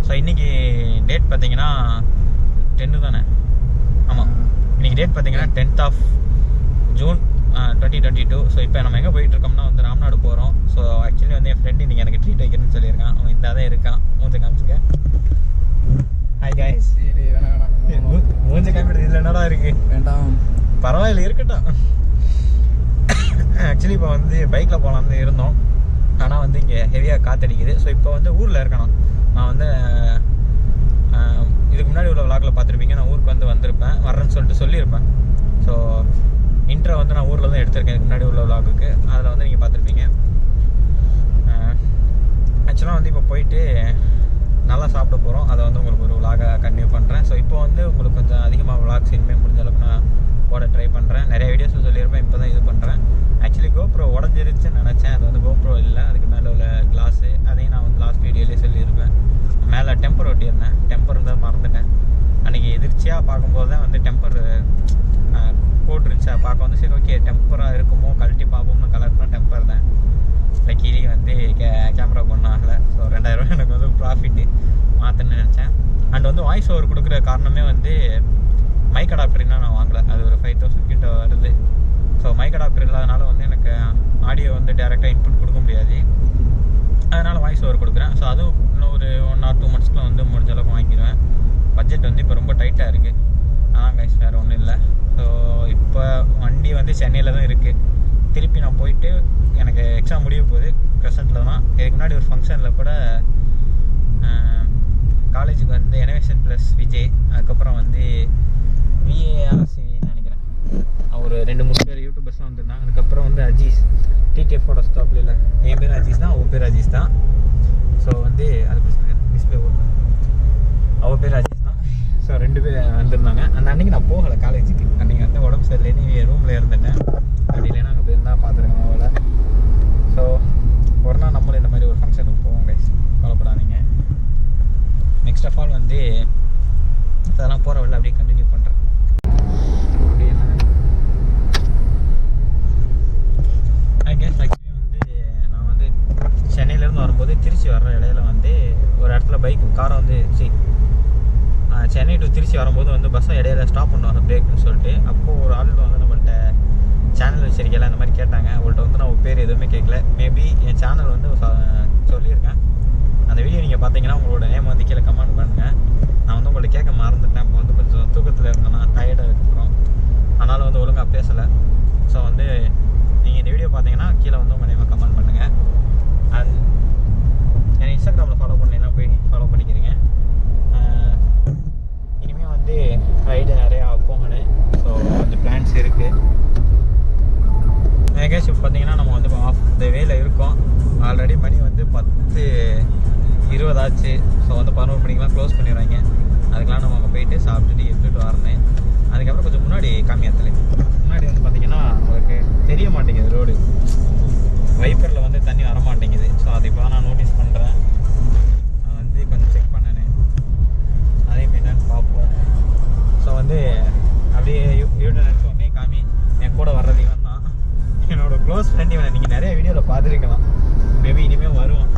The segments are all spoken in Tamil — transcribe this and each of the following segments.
ஸோ இன்றைக்கி டேட் பார்த்தீங்கன்னா 10 தானே? ஆமாம், இன்றைக்கி டேட் பார்த்தீங்கன்னா 10th June 2022. ஸோ இப்போ நம்ம எங்கே போயிட்டுருக்கோம்னா வந்து ராம்நாடு போகிறோம். ஸோ ஆக்சுவலி வந்து என் ஃப்ரெண்டு இன்றைக்கி எனக்கு ட்ரீட் வைக்கணும்னு சொல்லியிருக்கான். அவன் இந்த தான் இருக்கான். மூஞ்ச காமிச்சுக்க. Hi guys. மூஞ்ச காமிக்கிறது இதில் என்னடா இருக்குது? வேண்டாம், பரவாயில்ல, இருக்கட்டும். ஆக்சுவலி இப்போ வந்து பைக்கில் போகலான்னு இருந்தோம். ஆனால் வந்து இங்கே ஹெவியாக காற்றடிக்குது. ஸோ இப்போ வந்து ஊரில் இருக்கணும். நான் வந்து இதுக்கு முன்னாடி உள்ள விளாகில் பார்த்துருப்பீங்க. நான் ஊருக்கு வந்து வந்திருப்பேன், வர்றேன்னு சொல்லியிருப்பேன். ஸோ இன்ட்ரோ வந்து நான் ஊரில் தான் எடுத்திருக்கேன் இதுக்கு முன்னாடி உள்ள விளாகுக்கு. அதில் வந்து நீங்கள் பார்த்துருப்பீங்க. ஆக்சுவலாக வந்து இப்போ போயிட்டு நல்லா சாப்பிட போகிறோம். அதை வந்து உங்களுக்கு ஒரு விளாகாக கண்டினியூ பண்ணுறேன். ஸோ இப்போ வந்து உங்களுக்கு கொஞ்சம் அதிகமாக விளாக்ஸ் இனிமேல் முடிஞ்ச அளவுக்கு நான் போட ட்ரை பண்ணுறேன். நிறைய வீடியோஸும் சொல்லியிருப்பேன், இப்போ தான் இது பண்ணுறேன். ஆக்சுவலி கோப்ரோ உடஞ்சிருச்சுன்னு நினச்சேன். அது வந்து கோப்ரோ இல்லை, அதுக்கு மேலே உள்ள கிளாஸு. அதையும் நான் வந்து லாஸ்ட் வீடியோலேயே சொல்லியிருப்பேன். மேலே டெம்பர் ஒட்டியிருந்தேன், டெம்பர் இருந்தால் மறந்துட்டேன். அன்றைக்கி எதிர்ச்சியாக பார்க்கும்போது தான் வந்து டெம்பர் போட்டுருந்துச்சா பார்க்க வந்து சரி ஓகே டெம்பராக இருக்குமோ கழட்டி பார்ப்போம்னு கலர்னா டெம்பர் தான். லக்கிலி வந்து கேமரா ஒன்றும் ஆகலை. ஸோ 2000 எனக்கு வந்து ப்ராஃபிட்டு மாற்றணும்னு நினச்சேன். அண்ட் வந்து வாய்ஸ் ஓவர் கொடுக்குற காரணமே வந்து மைக் அடாப்டர்னா நான் வாங்கலை. அது ஒரு 5000 கிட்ட வருது. ஸோ மைக் அடாப்டர் இல்லாதனால வந்து எனக்கு ஆடியோ வந்து டேரெக்டாக இன்புட் கொடுக்க முடியாது. அதனால் வாய்ஸ் ஓவர் கொடுக்குறேன். ஸோ அதுவும் இன்னும் ஒரு 1 or 2 monthஸ்க்குள்ள வந்து முடிஞ்ச அளவுக்கு வாங்கிடுவேன். பட்ஜெட் வந்து இப்போ ரொம்ப டைட்டாக இருக்குது. ஆனால் கைஸ் வேறு ஒன்றும் இல்லை. ஸோ இப்போ வண்டி வந்து சென்னையில் தான் இருக்குது. திருப்பி நான் போயிட்டு எனக்கு எக்ஸாம் முடிய போகுது ப்ரெசென்ட்டில் தான். இதுக்கு முன்னாடி ஒரு ஃபங்க்ஷனில் கூட காலேஜுக்கு வந்து இனோவேஷன் ப்ளஸ் விஜய், அதுக்கப்புறம் வந்து விஏஆர்சின்னு நினைக்கிறேன், ஒரு 2-3 பேர் யூடியூபர்ஸ்லாம் வந்துருந்தாங்க. அதுக்கப்புறம் வந்து அஜீஸ் டிடிஎஃப் ஃபோட்டோ ஸ்டாப்பில் இல்லை, என் பேர் அஜீஸ் தான், அவள் பேர் அஜீஸ் தான். ஸோ வந்து அது டிஸ்பிளே ஓடணும், அவள் பேர் அஜீஸ் தான். ஸோ 2 பேர் வந்திருந்தாங்க. அந்த அன்றைக்கி நான் போகலை காலேஜுக்கு. அன்றைக்கி வந்து உடம்பு சரியில்லைன்னு ரூமில் இருந்துட்டேன். அப்படி இல்லைன்னா அங்கே போயிருந்தால் பார்த்துருக்கேன் அவளை. ஸோ ஒரு நாள் நம்மளும் இந்த மாதிரி ஒரு ஃபங்க்ஷனுக்கு போவோம் கைஸ், கவலைப்படாதீங்க. நெக்ஸ்ட் ஆஃப் ஆல் வந்து அதெல்லாம் போகிற வழியில் அப்படியே கண்டினியூ பண்ணுறேன். அப்படி என்ன கேஸ் ஆக்சுவலி வந்து நான் வந்து சென்னையிலேருந்து வரும்போது திருச்சி வர்ற இடையில வந்து ஒரு இடத்துல காரை வந்து சென்னை டு திருச்சி வரும்போது வந்து பஸ்ஸை இடையில ஸ்டாப் பண்ணுவாங்க பிரேக்குன்னு சொல்லிட்டு. அப்போது ஒரு ஆள் வந்து நம்மள்கிட்ட சேனல் வச்சிருக்கல அந்த மாதிரி கேட்டாங்க. அவங்கள்ட்ட வந்து நான் பேர் எதுவுமே கேட்கல. மேபி என் சேனல் வந்து சொல்லியிருக்கேன். அந்த வீடியோ நீங்கள் பார்த்தீங்கன்னா உங்களோட நேம் வந்து கீழே கமெண்ட் பண்ணுங்கள். நான் வந்து உங்கள்ட்ட கேட்க மறந்துட்டேன். இப்போ வந்து கொஞ்சம் தூக்கத்தில் இருந்தேன்னா டயர்டாக அதுக்கப்புறம், அதனால் வந்து ஒழுங்காக பேசலை. ஸோ வந்து நீங்கள் இந்த வீடியோ பார்த்தீங்கன்னா கீழே வந்து உங்கள் நேமை கமெண்ட் பண்ணுங்கள். அண்ட் என்னை இன்ஸ்டாகிராமில் ஃபாலோ பண்ணீங்கன்னா போய் ஃபாலோ பண்ணிக்கிறீங்க. இனிமேல் வந்து ரைடு நிறையா போகணும். ஸோ அந்த பிளான்ஸ் இருக்குது. மேகேஷ் இப்போ பார்த்தீங்கன்னா நம்ம வந்து ஆஃப் த வேல இருக்கோம். ஆல்ரெடி மணி வந்து 10:20 ஆச்சு. ஸோ வந்து 11 மணிக்கெலாம் க்ளோஸ் பண்ணிடுவாங்க. அதுக்கெலாம் நம்ம அங்கே போயிட்டு சாப்பிட்டுட்டு எடுத்துகிட்டு வரணும். அதுக்கப்புறம் கொஞ்சம் முன்னாடி காமியாத்தில் முன்னாடி வந்து பார்த்திங்கன்னா உங்களுக்கு தெரிய மாட்டேங்குது ரோடு, வைப்பரில் வந்து தண்ணி வர மாட்டேங்குது. ஸோ அதை இப்போ தான் நான் நோட்டீஸ் பண்ணுறேன். நான் வந்து கொஞ்சம் செக் பண்ணேன், அதையும் என்னன்னு பார்ப்போம். ஸோ வந்து அப்படியே யூடியூப் நினச்சி உடனே காமி என் கூட வர்றதையும் தான் என்னோட க்ளோஸ் ஃப்ரெண்ட். இவனை நீங்கள் நிறைய வீடியோவில் பார்த்துருக்கலாம். மேபி இனிமேல் வருவான்.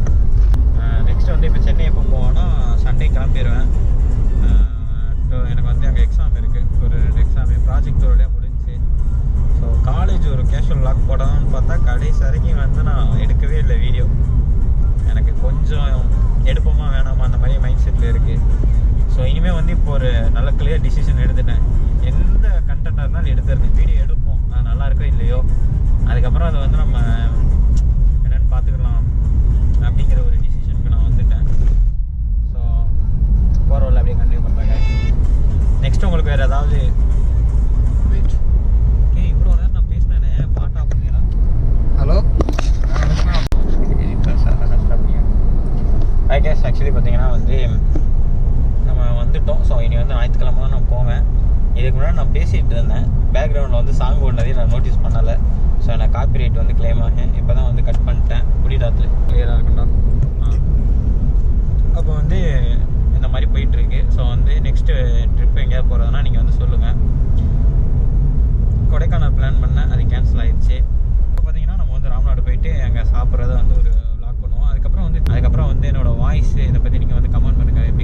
நெக்ஸ்ட்டு வந்து இப்போ சென்னை எப்போ போவோன்னா சண்டே கிளம்பிடுவேன். எனக்கு வந்து அங்கே எக்ஸாம் இருக்குது, ஒரு 2 எக்ஸாமு ப்ராஜெக்ட் ஒரே முடிஞ்சு. ஸோ காலேஜ் ஒரு கேஷுவல் லாக் போடலாம்னு பார்த்தா கடைசி வரைக்கும் வந்து நான் எடுக்கவே இல்லை வீடியோ. எனக்கு கொஞ்சம் எடுப்போமா வேணாமா அந்த மாதிரி மைண்ட் செட்டில் இருக்குது. ஸோ இனிமேல் வந்து இப்போ ஒரு நல்ல கிளியர் டிசிஷன் எடுத்துட்டேன். எந்த கண்டென்ட்டாக இருந்தாலும் எடுத்துருந்தேன், வீடியோ எடுப்போம், நான் நல்லா இருக்கோ இல்லையோ, அதுக்கப்புறம் அதை வந்து நம்ம என்னென்னு பார்த்துக்கலாம் அப்படிங்கிற ஒரு டிசிஷனுக்கு நான் வந்துட்டேன். ஸோ போகிற வழியில் அப்படியே கண்டினியூ பண்ணுறாங்க. நெக்ஸ்ட்டு உங்களுக்கு வேறு ஏதாவது இவ்வளோ நேரம் நான் பேசினேனே பாட்டு ஆஃப் பண்ணிடுறேன். ஹலோ ஐ கேஸ் ஆக்சுவலி பார்த்தீங்கன்னா வந்து நம்ம வந்துட்டோம். ஸோ இனி வந்து ஞாயிற்றுக்கிழமை தான் நான் போவேன். இதுக்கு முன்னாடி நான் பேசிகிட்டு இருந்தேன், பேக்ரவுண்டில் வந்து சாங் ஓடுனதையும் நான் நோட்டீஸ் பண்ணலை. ஸோ நான் காப்பிரைட் வந்து கிளைம் ஆகேன். இப்போ தான் வந்து கட் பண்ணிட்டேன். குடிடாத்தில் கிளியராக இருக்குண்டா. அப்போ வந்து இந்த மாதிரி போயிட்டுருக்கு. ஸோ வந்து நெக்ஸ்ட்டு ட்ரிப் எங்கேயாவது போகிறதுனா நீங்கள் வந்து சொல்லுங்கள். கொடைக்கானல் பிளான் பண்ணேன், அது கேன்சல் ஆகிடுச்சு. இப்போ பார்த்தீங்கன்னா நம்ம வந்து ராம்நாடு போயிட்டு அங்கே சாப்பிட்றத வந்து ஒரு வ்ளாக் பண்ணுவோம். அதுக்கப்புறம் வந்து என்னோடய வாய்ஸ் இதை பற்றி நீங்கள் வந்து கமெண்ட் பண்ணுங்கள். எப்படி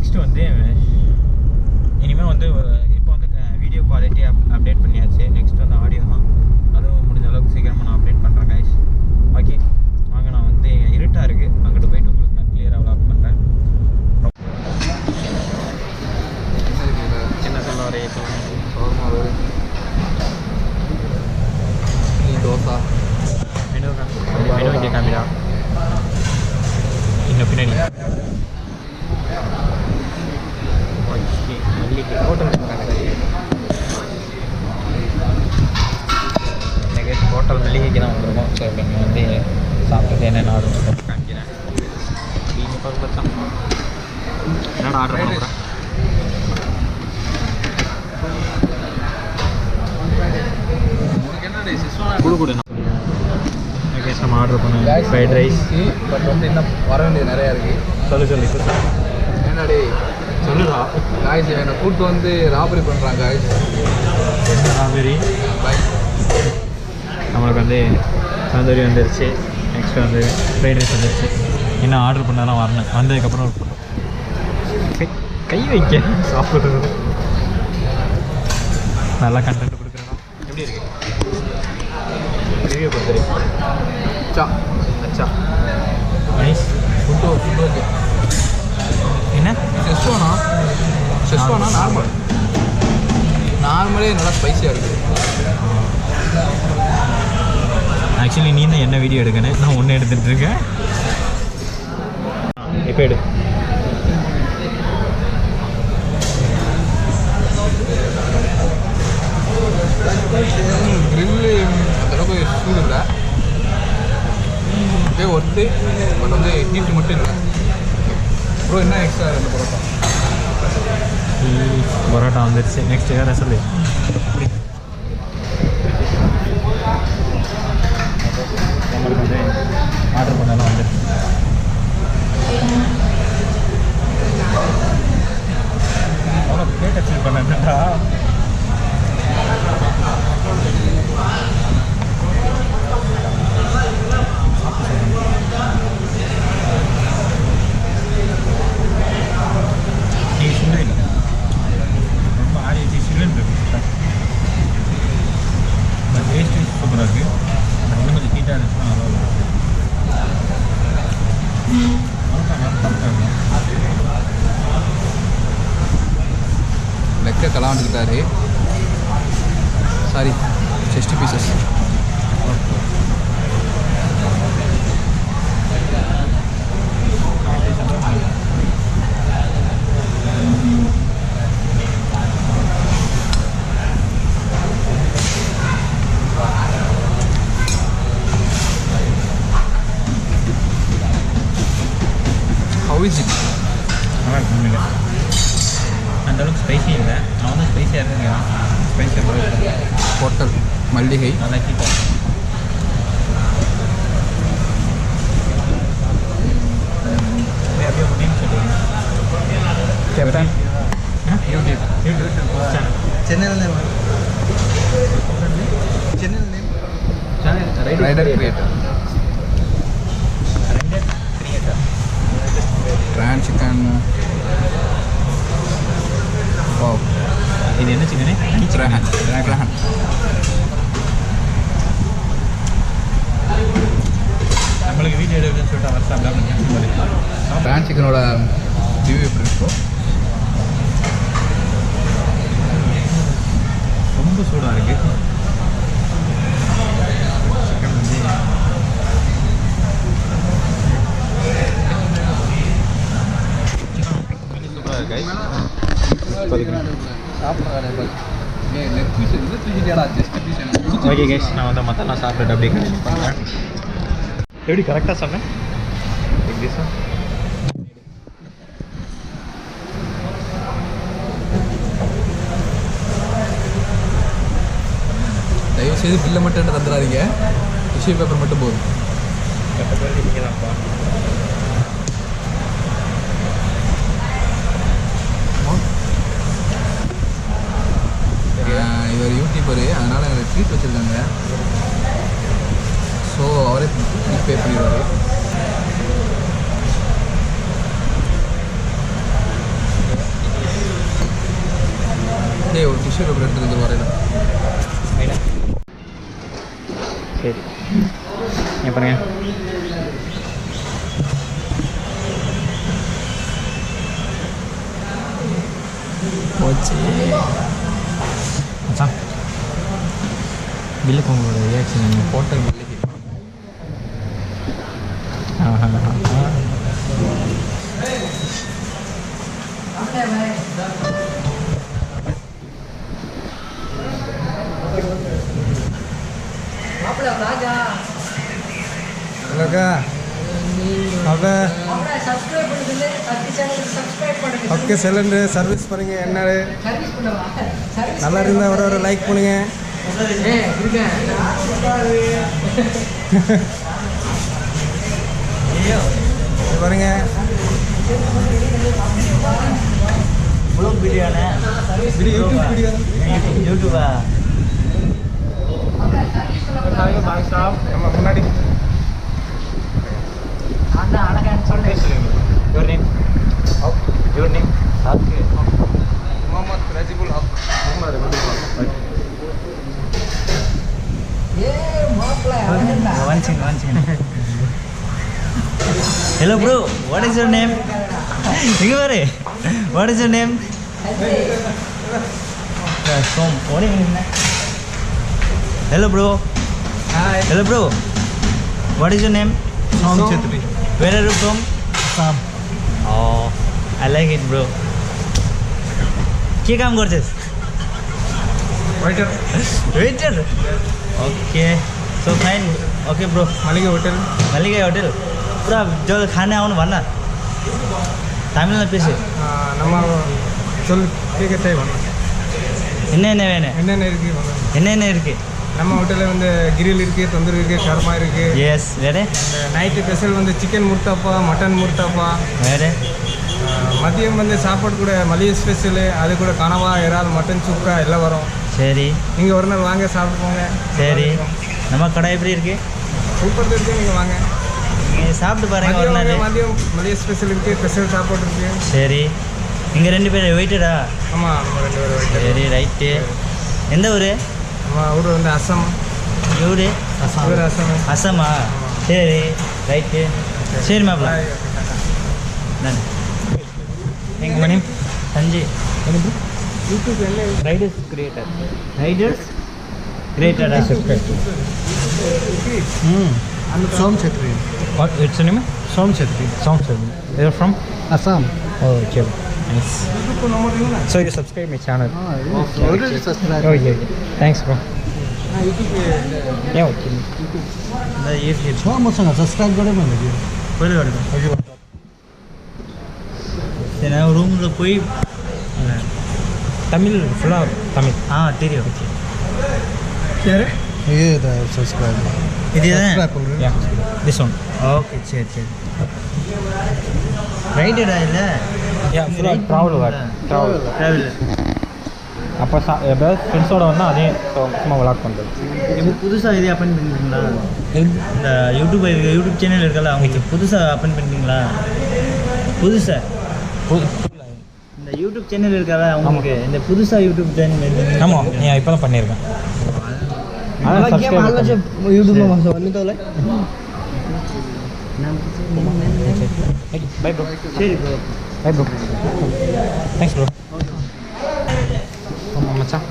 நெக்ஸ்ட் வந்து இனிமேல் வந்து இப்போ வந்து வீடியோ குவாலிட்டி அப்டேட் பண்ணியாச்சு. நெக்ஸ்ட் வந்து ஆடியோ தான். அதுவும் முடிஞ்ச அளவுக்கு சீக்கிரமாக நான் அப்டேட் பண்ணுறேன் கைஸ். ஓகே வாங்க, நான் வந்து இருட்டாக இருக்குது, அங்கிட்டு போயிட்டு உங்களுக்கு நான் கிளியராக விளாக் பண்ணுறேன். என்ன சொல்ல வரே தோசா மெனு இங்கே காமிடா. இன்னும் பின்னாடி ஹோட்டல் எனக்கு ஹோட்டல் மல்லிகைக்கு தான் வந்துருக்கோம். ஸோ இப்போ இங்கே வந்து சாப்பிட்டுட்டு என்னென்ன ஆர்டர் காமிக்கிறேன். நீங்கள் பார்த்து என்னோட ஆர்டர் பண்ண போகிறேன். குடு குடு நம்ம ஆர்டர் பண்ண ஃப்ரைட் ரைஸ். பட் வந்து இன்னும் வர வேண்டியது நிறையா இருக்குது. சொல்லு என்னடி சொல்லுடா. காய்ஸ் என்னை கூப்பிட்டு வந்து ராபரி பண்ணுறாங்க காய்ஸ். என்ன ராபரி? பாய். நம்மளுக்கு வந்து தந்தூரி வந்துருச்சு. நெக்ஸ்ட் வந்து ஃப்ரைட் ரைஸ் வந்துருச்சு. இன்னும் ஆர்டர் பண்ணாலும் வரணும். வந்ததுக்கப்புறம் கை வைக்க சாப்பிட்றது நல்லா கண்டென்ட் கொடுக்குறோம். எப்படி இருக்கு ரிவ்யூ கொடுத்துருக்கு? அச்சா நைஸ். Food okay. என்ன செஸ்வானா நார்மலே நல்லா ஸ்பைஸியாக இருக்குது. ஆக்சுவலி நீ தான் என்ன வீடியோ எடுக்கணும், நான் ஒன்று எடுத்துகிட்டு இருக்கேன். இப்போ எடு. க்ரில்லு அந்தளவுக்கு சூடு இல்லை, அப்படியே ஒர்த்து. பட் வந்து ஹீட்டு மட்டும் இல்லை. அப்புறம் என்ன எக்ஸ்ட்ரா ரெண்டு பரோட்டா வந்துருச்சு. நெக்ஸ்ட் வேறு சொல்லு. நம்மளுக்கு வந்து ஆர்டர் பண்ணாலும் வந்துருச்சு. அவ்வளோ பிளேட் எக்ஸ்சேஞ்ச் பண்ணா ரொம்ப ஆடிச்சு. சில்லுன்னு இருக்கு. டேஸ்ட் சூப்பராக இருக்குது. இன்னும் கொஞ்சம் ஹீட்டாக இருந்துச்சுன்னா நல்லா இருக்கும். லெக்க கலாண்டுக்கிட்டாரு. Sorry, chest pieces. How is it? நல்லா இருக்கு. அந்தளவுக்கு ஸ்பைசி இல்லை. நான் வந்து ஸ்பைஸியாக இருக்குங்கிறான். ஸ்பைஸியாக ஹோட்டல் மல்லிகை நல்லா ஹீட்டாக அப்படியே முடியும்னு சொல்லுவாங்க. Captain YouTube channel. சென்னையில் ரைடர் கிரியேட்டர். ட்ரான் சிக்கன். இது என்ன சிக்கனே? ட்ராகன். நம்மளுக்கு வீடியோ எடுக்குதுன்னு சொல்லிட்டு அவர் சாப்பிடாம ட்ரான் சிக்கனோட ரிவ்யூ எப்படி இருக்கும்? ரொம்ப சூடாக இருக்குது. சிக்கன் வந்து சூப்பராக இருக்கு. ஓகே கைஸ், நான் வந்து மற்றெல்லாம் சாப்பிட்டுட்டு அப்படியே கண்டினியூ பண்ணுறேன். எப்படி கரெக்டாக சொன்னேன்? எப்படி சார்? தயவுசெய்து பில்லை மட்டும் என்ன தந்துடாதீங்க, டிஷ்யூ பேப்பர் மட்டும் போதும். நீங்கள் தான்ப்பா. இவர் யூடியூபரு, அதனால் எனக்கு ட்ரீட் வச்சுருக்காங்க. ஸோ அவரே பே பண்ணிடுவார். விஷயம் பிரெட் இருந்து வரையில சரி இங்கே பாருங்க போச்சு மச்சான் பில்லுக்கு உங்களோட ரியாக்ஷன் ஹோட்டல் மல்லிகை ஹலோக்கா அப்போ ஓகே செல்லண்டு சர்வீஸ் பண்ணுங்க என்ன நல்லா இருந்தால் ஒரு லைக் பண்ணுங்க பாருங்க பிரியாணி யூடியூபா நம்ம முன்னாடி your name okay Mohammed ரஜிபுல் Haq one second hello bro what is your name what is your name from what is your name hello bro hi hello bro what is your name Som Chetri where are you from Sam oh I like it bro কি কাম করছিস waiter waiter okay so fine okay bro मलिका होटल पूरा जो खाने आउनु भन्न तमिलनाडु पेसे நம்ம சொல் கேட்கட்டே வாங்க என்ன இருக்கு நம்ம ஹோட்டல்ல வந்து கிரில் இருக்கு தந்தூரி இருக்கு ஷர்மா இருக்கு எஸ் வேற நைட் ஸ்பெஷல் வந்து சிக்கன் முர்தாப்பா மட்டன் முர்தாப்பா வேற மதியம் வந்து சாப்பாடு கூட மளிகை ஸ்பெஷல் அது கூட கனவா இறால் மட்டன் சுக்கா எல்லாம் வரும் சரி நீங்க ஒரு நாள் வாங்க சாப்பிட்டு போங்க சரி நம்ம கடை எப்படி இருக்கு சூப்பர் இருக்கு நீங்க வாங்க நீங்க சாப்பிட்டு பாருங்க ஒரு நாள் மதியம் மளிகை ஸ்பெஷல் இருக்கு ஸ்பெஷல் சாப்பாடு இருக்கு சரி நீங்க ரெண்டு பேரும் வெயிட்டடா ஆமா நம்ம ரெண்டு பேரும் வெயிட்டர் சரி ரைட்டு எந்த ஊரு நம்ம ஊர் வந்து அஸ்ஸாம் ஊரு அஸ்ஸாமா சரி ரைட்டு சரி மாப்பிள்ள நான் எங்கள் நேம் சஞ்சய் யூடியூப் என்ன Riders கிரியேட்டடா Som Chetri What? What's your name? Som Chetri You're from? Assam Oh, okay. Nice. YouTube को नंबर दियो ना So you subscribe my channel? already subscribe Oh yeah. Thanks bro. YouTube पे Yeah okay. The YouTube. छ मसँग सब्स्क्राइब गरे मैले दियो कहिले गरेको? त्यहाँ रुममा कोही तमिल फुल तमिल तेरी हो के रे ये the subscribe Yeah, this one. Okay, சரி ரைடடா இல்ல Yeah, full travel work. Travel. அப்போ எப்போது ஃப்ரெண்ட்ஸோட வந்தால் அதே சும்மா விளாட் பண்ணுறது. இப்போ புதுசாக இதே அப்பன் பண்ணிட்டீங்களா? இந்த யூடியூப் சேனல் இருக்கல அவங்களுக்கு புதுசாக அப்பன் பண்ணிட்டீங்களா? புதுசாக இந்த யூடியூப் சேனல் இருக்கல அவங்களுக்கு இந்த புதுசாக யூடியூப் சேனல் ஆமாம் நீ இப்போ தான் பண்ணியிருக்கேன். युट्युबमा भन्छ भन्नु त होला பை ப்ரோ. சரி bro bye bro. Thanks bro. ஆமாம் மச்சான்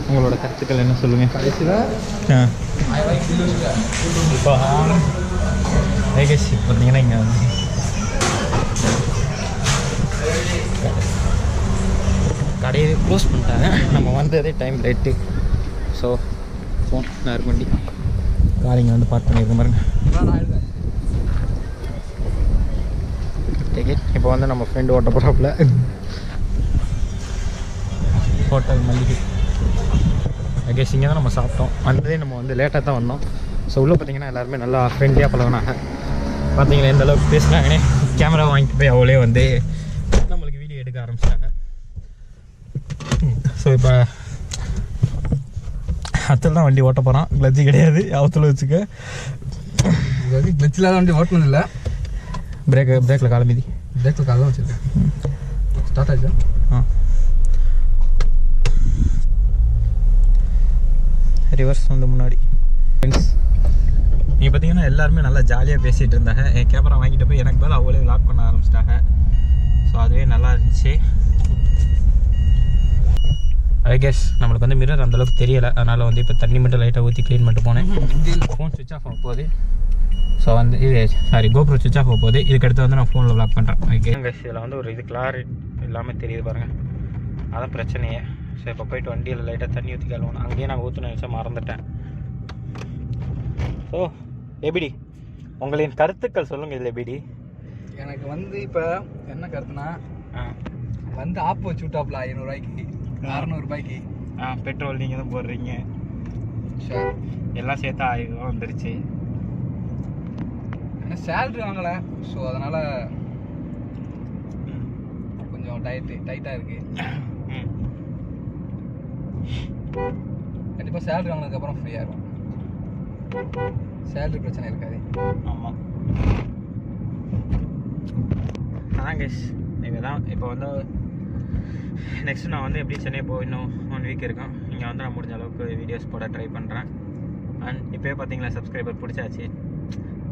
உங்களோட கருத்துக்கள் என்ன சொல்லுங்கள்? இப்போ வேகேசி பார்த்தீங்கன்னா இங்கே வந்து கடையை க்ளோஸ் பண்ணிட்டாங்க. நம்ம வந்ததே டைம் லேட்டு. ஸோ ஃபோன் நேரம் வண்டி கார் இங்கே வந்து பார்க் பண்ணியிருக்கேன் பாருங்க. டிக்கெட் இப்போ வந்து நம்ம ஃப்ரெண்டு ஓட்ட போகிறாப்புல ஹோட்டல் மல்லிகை அகேஷ் இங்கே தான் நம்ம சாப்பிட்டோம். வந்ததே நம்ம வந்து லேட்டாக தான் வந்தோம். ஸோ உள்ளே பார்த்தீங்கன்னா எல்லாருமே நல்லா ஃப்ரெண்ட்லியாக பழகினாங்க. பார்த்தீங்களா எந்த அளவுக்கு பேசுனாங்கன்னே. கேமரா வாங்கிட்டு போய் அவளே வந்து நம்மளுக்கு வீடியோ எடுக்க ஆரம்பிச்சிட்டாங்க. ஸோ இப்போ அத்தில் தான் வண்டி ஓட்ட போகிறான். கிளச்சு கிடையாது அவத்தில் வச்சுக்க. கிளச்சில் வண்டி ஓட்டணும் இல்லை பிரேக்கில் கால மீதி பிரேக்கில் காலம் வச்சுருக்கேன். ஸ்டார்ட் ஆகிடுச்சா? ரிவர்ஸ் வந்து முன்னாடி. ஃப்ரெண்ட்ஸ் நீங்கள் பார்த்தீங்கன்னா எல்லாருமே நல்லா ஜாலியாக பேசிகிட்டு இருந்தாங்க. என் கேமரா வாங்கிட்டு போய் எனக்கு பதில் அவங்களே விளாக் பண்ண ஆரம்பிச்சிட்டாங்க. ஸோ அதுவே நல்லா இருந்துச்சு. ஐ கெஸ் நம்மளுக்கு வந்து மிரர் அந்தளவுக்கு தெரியலை. அதனால் வந்து இப்போ தண்ணி மட்டும் லைட்டாக ஊற்றி க்ளீன் பண்ணிட்டு போனேன். ஃபோன் சுவிட்ச் ஆஃப் ஆக போகுது. ஸோ வந்து இது கோப்ரோ சுவிட்ச் ஆஃப் ஆக போகுது. இதுக்கடுத்து வந்து நான் ஃபோனில் விளாக் பண்ணுறேன். ஓகே கெஸ் இதில் வந்து ஒரு இது கிளாரிட்டி எல்லாமே தெரியுது பாருங்கள். அதான் பிரச்சனையே. ஸோ இப்போ போயிட்டு வண்டியில் லைட்டாக தண்ணி ஊற்றி கழுவணும். அங்கேயே நான் ஊற்றுன நினச்சா மறந்துட்டேன். ஸோ எப்படி உங்களின் கருத்துக்கள் சொல்லுங்கள். இதில் எப்படி எனக்கு வந்து இப்போ என்ன கருத்துனா வந்து ஆப் வச்சு விட்டாப்ல 500 ரூபாய்க்கு 600 ரூபாய்க்கு. பெட்ரோல் நீங்கள் தான் போடுறீங்க. எல்லாம் சேர்த்தா 1000 ரூபா வந்துருச்சு. ஏன்னா சேலரி வாங்கலை. ஸோ அதனால் கொஞ்சம் டைட்டாக இருக்குது. கண்டிப்பாக சேலரி வாங்கினதுக்கப்புறம் ஃப்ரீயாக இருக்கும். சேலரி பிரச்சனை இருக்காது. ஆமாம் அதான் கேஸ். இதுதான் இப்போ வந்து நெக்ஸ்ட்டு நான் வந்து எப்படி சென்னை போய் இன்னும் 1 வீக் இருக்கும். இங்கே வந்து நான் முடிஞ்ச அளவுக்கு வீடியோஸ் போட ட்ரை பண்ணுறேன். அண்ட் இப்போயே பார்த்தீங்களா சப்ஸ்கிரைபர் பிடிச்சாச்சு.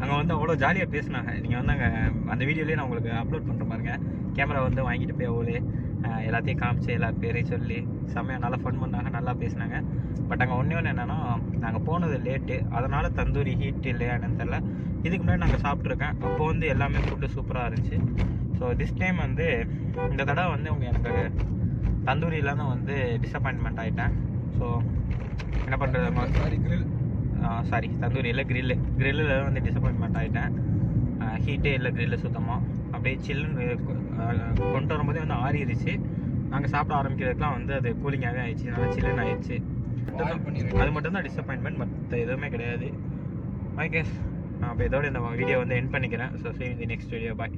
அங்கே வந்து அவ்வளோ ஜாலியாக பேசினாங்க. நீங்கள் வந்து அங்கே அந்த வீடியோலேயே நான் உங்களுக்கு அப்லோட் பண்ணுற பாருங்க. கேமரா வந்து வாங்கிட்டு போய் அவ்வளோ எல்லாத்தையும் காமிச்சு எல்லார் பேரையும் சொல்லி செம்மையாக நல்லா ஃபன் பண்ணாங்க, நல்லா பேசினாங்க. பட் அங்கே ஒன்று என்னென்னா நாங்கள் போனது லேட்டு, அதனால் தந்தூரி ஹீட் இல்லையா என்னன்னு தெரில. இதுக்கு முன்னாடி நாங்கள் சாப்பிட்ருக்கேன். அப்போது வந்து எல்லாமே ஃபுட்டு சூப்பராக இருந்துச்சு. ஸோ திஸ் டைம் வந்து இந்த தடவை வந்து எனக்கு தந்தூரியில் தான் வந்து டிசப்பாயின்மெண்ட் ஆகிட்டேன். ஸோ என்ன பண்ணுறது, சாரி தந்தூரி இல்லை கிரில்லில் வந்து டிசப்பாயின்மெண்ட் ஆகிட்டேன். ஹீட்டே இல்லை கிரில்லு சுத்தமாக. அப்படியே சில்லுன்னு கொண்டு வரும்போதே வந்து ஆறிடுச்சு. நாங்கள் சாப்பிட ஆரம்பிக்கிறதுக்குலாம் வந்து அது கூலிங்காகவே ஆயிடுச்சு. நல்லா சில்லுன்னு ஆயிடுச்சு. அது மட்டும்தான் டிசப்பாயின்மெண்ட், மற்ற எதுவுமே கிடையாது. ஓகே நான் இப்போ இதோட இந்த வீடியோ வந்து எண்ட் பண்ணிக்கிறேன். So see you in the next video. Bye.